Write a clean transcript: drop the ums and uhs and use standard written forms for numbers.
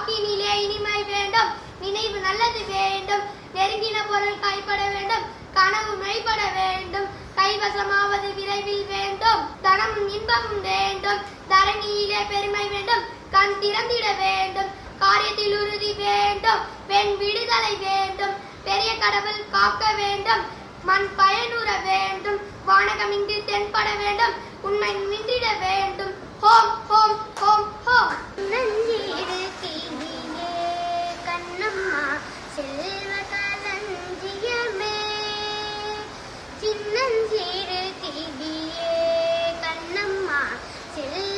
வாக்கினிலே இனிமை வேண்டும், நினைவு நல்லது வேண்டும், நெருங்கின பொருள் கைப்பட வேண்டும், கனவு மெய்ப்பட வேண்டும், கைவசமாவது விரைவில் வேண்டும், தனமும் இன்பமும் வேண்டும், தரணியிலே பெருமை வேண்டும், கண் திறந்திட வேண்டும், காரியத்தில் உறுதி வேண்டும், பெண் விடுதலை வேண்டும், பெரிய கடவுள் காக்க வேண்டும், மண் பயனுற வேண்டும், வானகமின்றி தென்பட வேண்டும், உண்மை நின்றிட வேண்டும். ஹோம் ஹோம் ஹோம் ஹோம். நஞ்சீடு தீவியே கண்ணம்மா செல்வ களஞ்சியமே, சின்னஞ்சீடு தீவியே கண்ணம்மா செல்வ